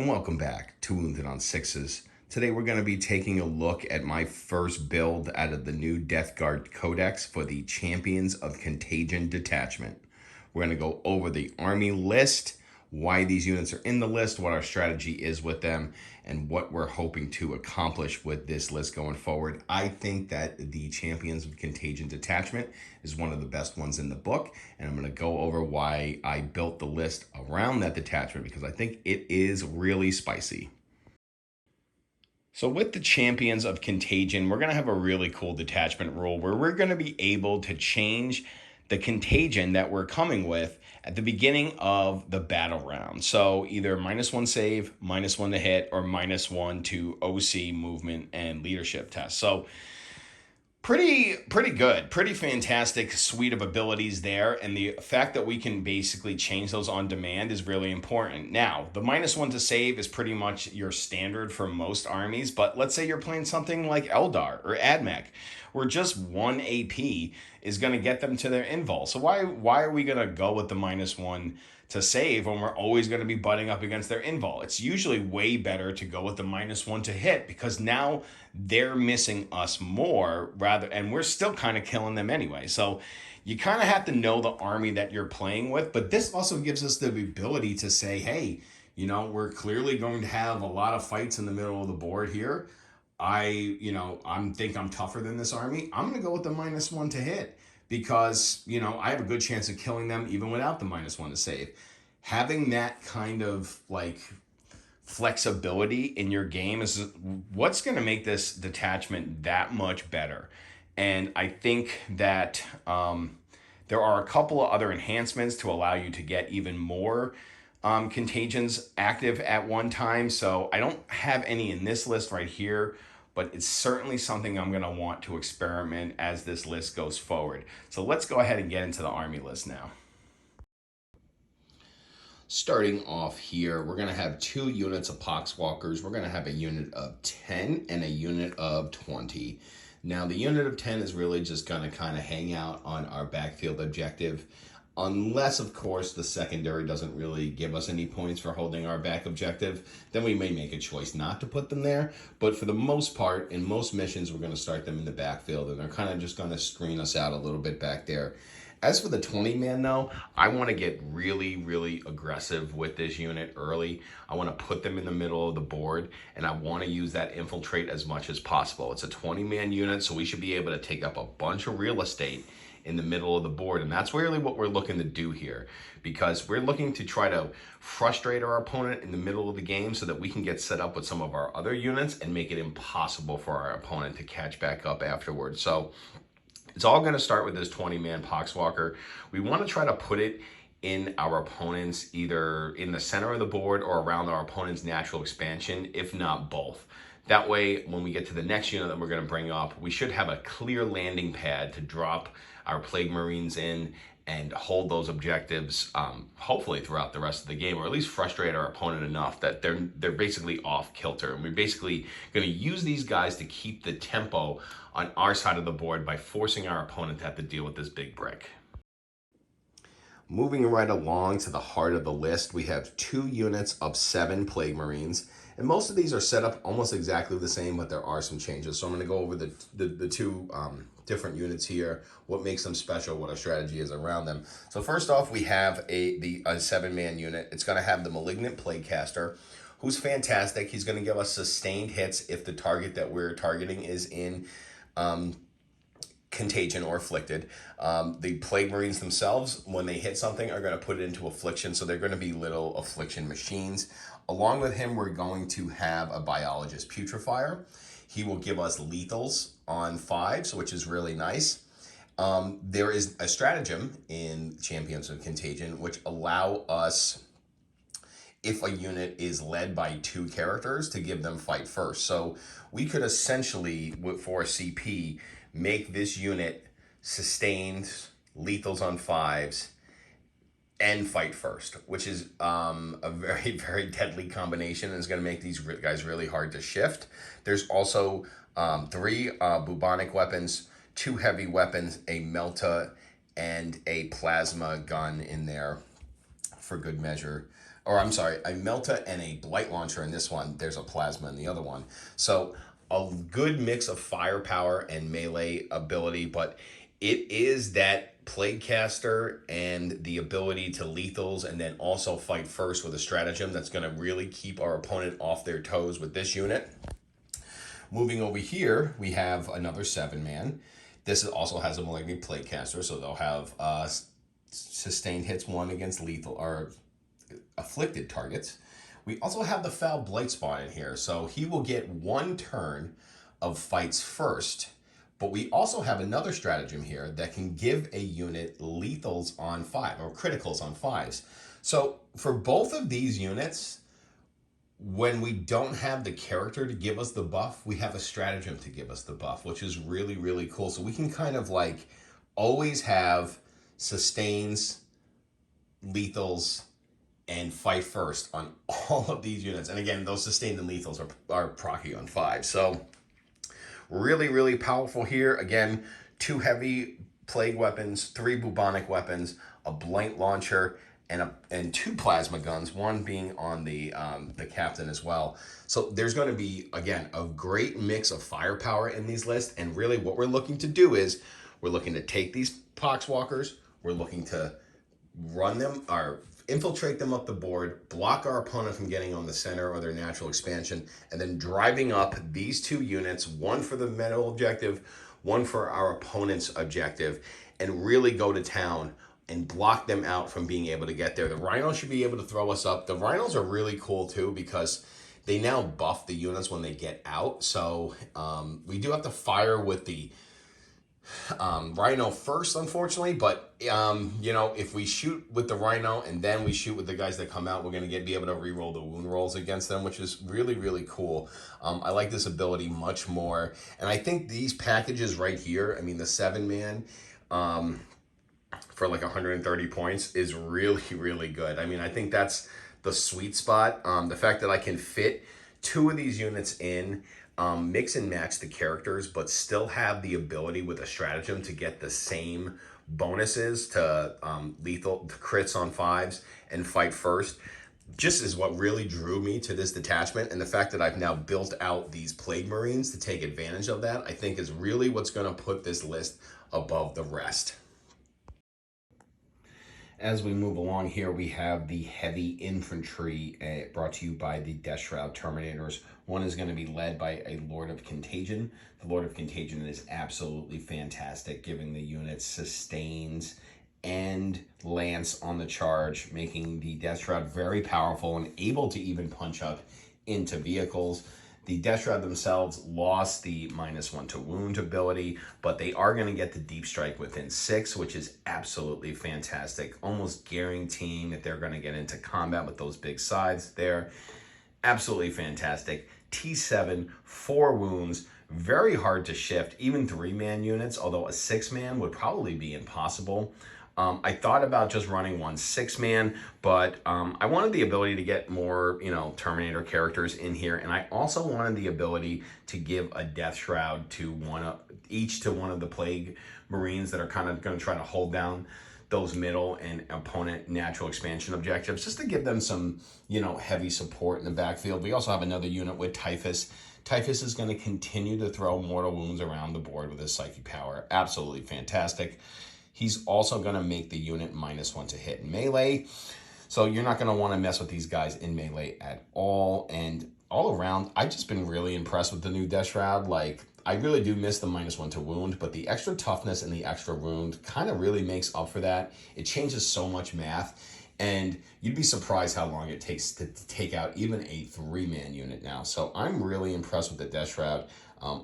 and welcome back to Wounded on Sixes. Today we're going to be taking a look at my first build out of the new Death Guard Codex for the Champions of Contagion detachment. We're going to go over the army list, why these units are in the list, what our strategy is with them, and what we're hoping to accomplish with this list going forward. I think that the Champions of Contagion detachment is one of the best ones in the book, and I'm going to go over why I built the list around that detachment because I think it is really spicy. So with the Champions of Contagion, we're going to have a really cool detachment rule where we're going to be able to change the contagion that we're coming with at the beginning of the battle round. So either -1 save, -1 to hit, or -1 to OC movement and leadership test. So pretty good, pretty fantastic suite of abilities there, and the fact that we can basically change those on demand is really important. Now, the -1 to save is pretty much your standard for most armies, but let's say you're playing something like Eldar or Admech, where just 1 AP is going to get them to their invul. So why are we going to go with the -1 to save when we're always going to be butting up against their invul? It's usually way better to go with the -1 to hit because now they're missing us more and we're still kind of killing them anyway. So you kind of have to know the army that you're playing with, but this also gives us the ability to say, hey, we're clearly going to have a lot of fights in the middle of the board here. I think I'm tougher than this army. I'm going to go with the -1 to hit because, I have a good chance of killing them even without the -1 to save. Having that kind of flexibility in your game is what's going to make this detachment that much better. And I think that there are a couple of other enhancements to allow you to get even more contagions active at one time. So I don't have any in this list right here, but it's certainly something I'm going to want to experiment as this list goes forward. So let's go ahead and get into the army list now. Starting off here, we're going to have 2 units of Poxwalkers. We're going to have a unit of 10 and a unit of 20. Now, the unit of 10 is really just going to kind of hang out on our backfield objective, unless, of course, the secondary doesn't really give us any points for holding our back objective. Then we may make a choice not to put them there. But for the most part, in most missions, we're going to start them in the backfield, and they're kind of just going to screen us out a little bit back there. As for the 20-man, though, I want to get really aggressive with this unit early. I want to put them in the middle of the board, and I want to use that infiltrate as much as possible. It's a 20-man unit, so we should be able to take up a bunch of real estate in the middle of the board, and that's really what we're looking to do here, because we're looking to try to frustrate our opponent in the middle of the game so that we can get set up with some of our other units and make it impossible for our opponent to catch back up afterwards. So it's all going to start with this 20-man Poxwalker. We want to try to put it in our opponent's, either in the center of the board or around our opponent's natural expansion, if not both. That way, when we get to the next unit that we're going to bring up, we should have a clear landing pad to drop our PlagueMarines in and hold those objectives, hopefully throughout the rest of the game, or at least frustrate our opponent enough that they're basically off kilter. And we're basically going to use these guys to keep the tempo on our side of the board by forcing our opponent to have to deal with this big brick. Moving right along to the heart of the list, we have 2 units of 7 PlagueMarines. And most of these are set up almost exactly the same, but there are some changes. So I'm going to go over the 2 different units here, what makes them special, what our strategy is around them. So first off, we have a 7-man unit. It's going to have the Malignant Plaguecaster, who's fantastic. He's going to give us sustained hits if the target that we're targeting is in Contagion or Afflicted. The PlagueMarines themselves, when they hit something, are going to put it into Affliction, so they're going to be little Affliction machines. Along with him, we're going to have a Biologus Putrifier. He will give us lethals on 5s, which is really nice. There is a stratagem in Champions of Contagion which allow us, if a unit is led by 2 characters, to give them fight first. So we could essentially, for a CP, make this unit sustained, lethals on 5s, and fight first, which is a very deadly combination, and is going to make these guys really hard to shift. There's also 3 bubonic weapons, 2 heavy weapons, a melta, and a plasma gun in there for good measure. or I'm sorry, a Melta and a Blight Launcher in this one. There's a Plasma in the other one. So a good mix of firepower and melee ability, but it is that Plaguecaster and the ability to lethals and then also fight first with a stratagem that's going to really keep our opponent off their toes with this unit. Moving over here, we have another 7-man. This also has a Malignant Plaguecaster, so they'll have sustained hits 1 against lethal or afflicted targets. We also have the Foul Blightspawn in here, so he will get 1 turn of fights first. But we also have another stratagem here that can give a unit lethals on 5 or criticals on 5s. So for both of these units, when we don't have the character to give us the buff, we have a stratagem to give us the buff, which is really, really cool. So we can kind of like always have sustains, lethals, and fight first on all of these units. And again, those sustained and lethals are procky on 5. So really, really powerful here. Again, 2 heavy plague weapons, 3 bubonic weapons, a blight launcher, and 2 plasma guns, 1 being on the captain as well. So there's going to be, again, a great mix of firepower in these lists. And really what we're looking to do is we're looking to take these Poxwalkers, we're looking to run them or infiltrate them up the board, block our opponent from getting on the center or their natural expansion, and then driving up these 2 units, 1 for the middle objective, 1 for our opponent's objective, and really go to town and block them out from being able to get there. The Rhinos should be able to throw us up. The Rhinos are really cool too because they now buff the units when they get out. So we do have to fire with the Rhino first, unfortunately, but you know, if we shoot with the Rhino and then we shoot with the guys that come out, we're going to be able to re-roll the wound rolls against them, which is really, really cool. I like this ability much more, and I think these packages right here, I mean the 7-man for like 130 points is really, really good. I mean, I think that's the sweet spot. The fact that I can fit 2 of these units in, mix and match the characters, but still have the ability with a stratagem to get the same bonuses to lethal to crits on 5s and fight first, just is what really drew me to this detachment. And the fact that I've now built out these PlagueMarines to take advantage of that, I think is really what's going to put this list above the rest. As we move along here, we have the heavy infantry brought to you by the Deathshroud Terminators. One is going to be led by a Lord of Contagion. The Lord of Contagion is absolutely fantastic, giving the units sustains and lance on the charge, making the Deathshroud very powerful and able to even punch up into vehicles. The Deathshroud themselves lost the -1 to wound ability, but they are going to get the deep strike within 6, which is absolutely fantastic. Almost guaranteeing that they're going to get into combat with those big scythes there. Absolutely fantastic. T7, 4 wounds, very hard to shift, even 3-man units, although a 6-man would probably be impossible. I thought about just running 1 6-man, but I wanted the ability to get more, you know, Terminator characters in here, and I also wanted the ability to give a Deathshroud to each to one of the PlagueMarines that are kind of going to try to hold down those middle and opponent natural expansion objectives, just to give them some, you know, heavy support in the backfield. We also have another unit with Typhus. Typhus is going to continue to throw mortal wounds around the board with his psychic power. Absolutely fantastic. He's also going to make the unit -1 to hit in melee. So you're not going to want to mess with these guys in melee at all. And all around, I've just been really impressed with the new Deathshroud. Like, I really do miss the -1 to wound, but the extra toughness and the extra wound kind of really makes up for that. It changes so much math. And you'd be surprised how long it takes to take out even a 3-man unit now. So I'm really impressed with the Deathshroud.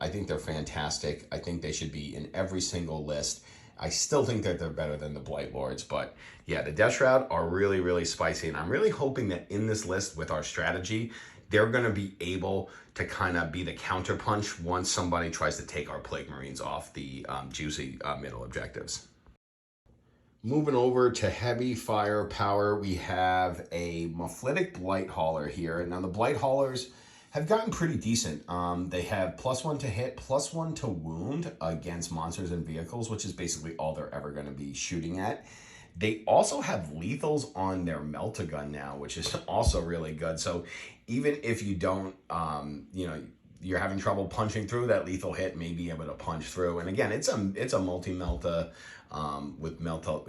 I think they're fantastic. I think they should be in every single list. I still think that they're better than the Blight Lords, but yeah, the Deathshroud are really, really spicy, and I'm really hoping that in this list with our strategy, they're going to be able to kind of be the counterpunch once somebody tries to take our PlagueMarines off the juicy middle objectives. Moving over to heavy firepower, we have a Myphitic Blight-hauler here. Now the Blight-haulers have gotten pretty decent. They have +1 to hit, +1 to wound against monsters and vehicles, which is basically all they're ever going to be shooting at. They also have lethals on their Meltagun now, which is also really good. So even if you don't, you're having trouble punching through, that lethal hit may be able to punch through. And again, it's a multi-melta with melta,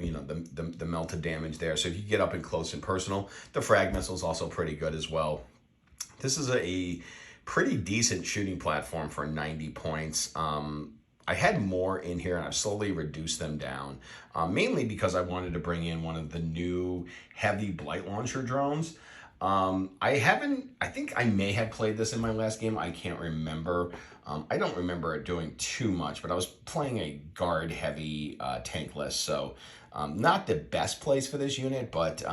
the melta damage there. So if you get up and close and personal, the frag missile is also pretty good as well. This is a pretty decent shooting platform for 90 points. I had more in here and I've slowly reduced them down, mainly because I wanted to bring in one of the new heavy blight launcher drones. I think I may have played this in my last game. I can't remember. I don't remember it doing too much, but I was playing a guard heavy tank list. So not the best place for this unit, but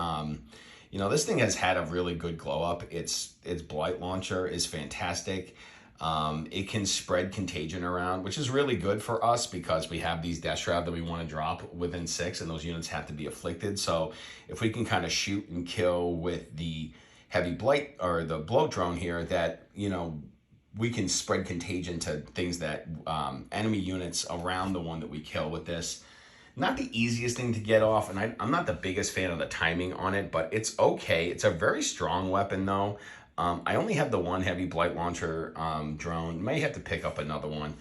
this thing has had a really good glow up. Its blight launcher is fantastic. It can spread contagion around, which is really good for us because we have these Deathshroud that we want to drop within 6, and those units have to be afflicted. So if we can kind of shoot and kill with the heavy blight or the bloat drone here, that we can spread contagion to things that enemy units around the one that we kill with this. Not the easiest thing to get off, and I'm not the biggest fan of the timing on it, but it's okay. It's a very strong weapon though. I only have the one heavy blight launcher drone. May have to pick up another one.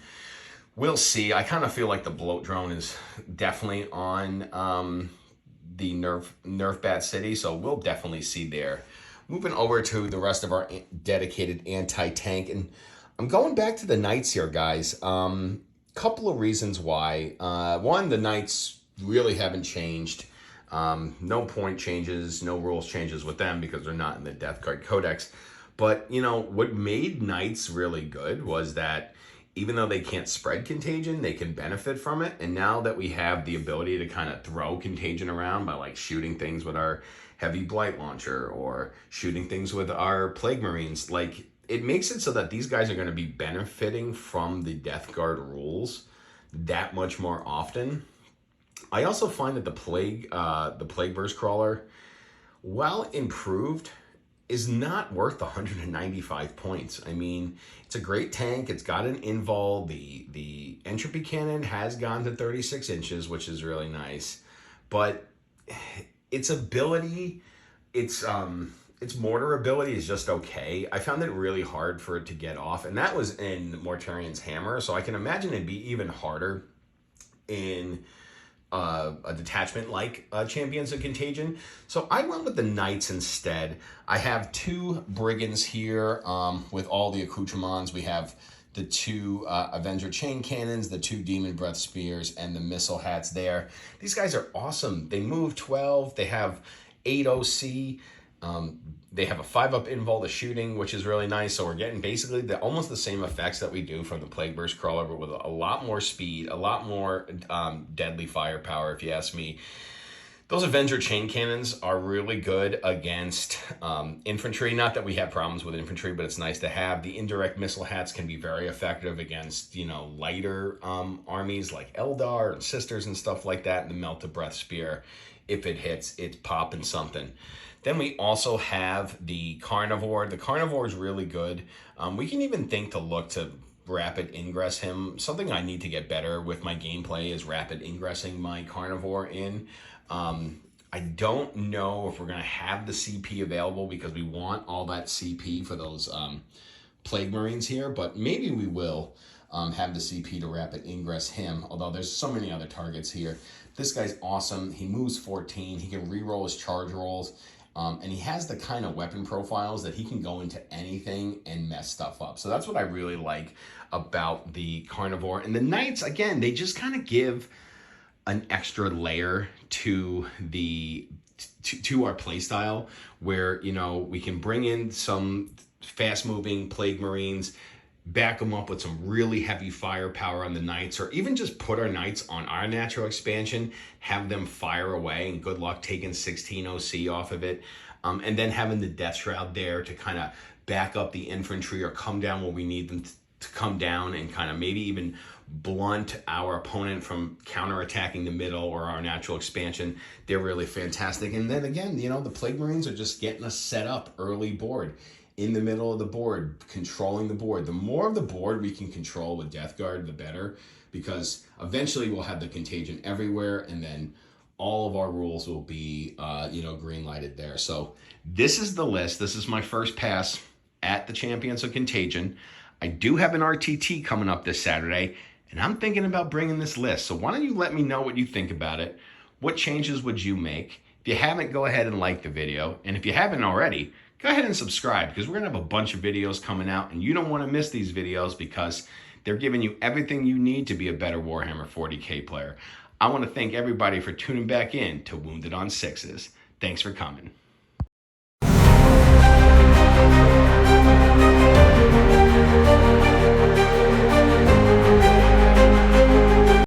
We'll see. I kind of feel like the bloat drone is definitely on the Nerf Bat City, so we'll definitely see there. Moving over to the rest of our dedicated anti-tank, and I'm going back to the Knights here, guys. Couple of reasons why. One, the Knights really haven't changed. No point changes, no rules changes with them because they're not in the Death Guard Codex. But, what made Knights really good was that even though they can't spread contagion, they can benefit from it. And now that we have the ability to kind of throw contagion around by like shooting things with our heavy blight launcher or shooting things with our PlagueMarines, like it makes it so that these guys are going to be benefiting from the Death Guard rules that much more often. I also find that the Plague Burst Crawler, while improved, is not worth 195 points. I mean, it's a great tank. It's got an invul. The entropy cannon has gone to 36 inches, which is really nice. But its ability, its mortar ability is just okay. I found it really hard for it to get off, and that was in Mortarian's Hammer. So I can imagine it'd be even harder in a detachment like Champions of Contagion. So I went with the Knights instead. I have 2 Brigands here with all the accoutrements. We have the 2 Avenger Chain Cannons, the 2 Demon Breath Spears, and the missile hats there. These guys are awesome. They move 12. They have 8 OC. They have a 5-up invul to shooting, which is really nice. So we're getting basically almost the same effects that we do from the Plague Burst Crawler, but with a lot more speed, a lot more deadly firepower, if you ask me. Those Avenger Chain Cannons are really good against infantry. Not that we have problems with infantry, but it's nice to have. The indirect missile hats can be very effective against, lighter armies like Eldar and Sisters and stuff like that. And the Melt of Breath Spear, if it hits, it's popping something. Then we also have the Karnivore. The Karnivore is really good. We can even think to look to rapid ingress him. Something I need to get better with my gameplay is rapid ingressing my Karnivore in. I don't know if we're going to have the CP available because we want all that CP for those PlagueMarines here, but maybe we will have the CP to rapid ingress him, although there's so many other targets here. This guy's awesome. He moves 14. He can reroll his charge rolls. And he has the kind of weapon profiles that he can go into anything and mess stuff up. So that's what I really like about the Karnivore. And the Knights, again, they just kind of give an extra layer to our playstyle where, we can bring in some fast-moving PlagueMarines, back them up with some really heavy firepower on the Knights, or even just put our Knights on our natural expansion, have them fire away, and good luck taking 16 OC off of it. And then having the Deathshroud there to kind of back up the infantry or come down where we need them to come down and kind of maybe even blunt our opponent from counterattacking the middle or our natural expansion. They're really fantastic. And then again, the PlagueMarines are just getting us set up early board. In the middle of the board, controlling the board. The more of the board we can control with Death Guard, the better, because eventually we'll have the contagion everywhere, and then all of our rules will be, green lighted there. So this is the list. This is my first pass at the Champions of Contagion. I do have an RTT coming up this Saturday, and I'm thinking about bringing this list. So why don't you let me know what you think about it? What changes would you make? If you haven't, go ahead and like the video. And if you haven't already, go ahead and subscribe, because we're going to have a bunch of videos coming out, and you don't want to miss these videos because they're giving you everything you need to be a better Warhammer 40K player. I want to thank everybody for tuning back in to Wounded on Sixes. Thanks for coming.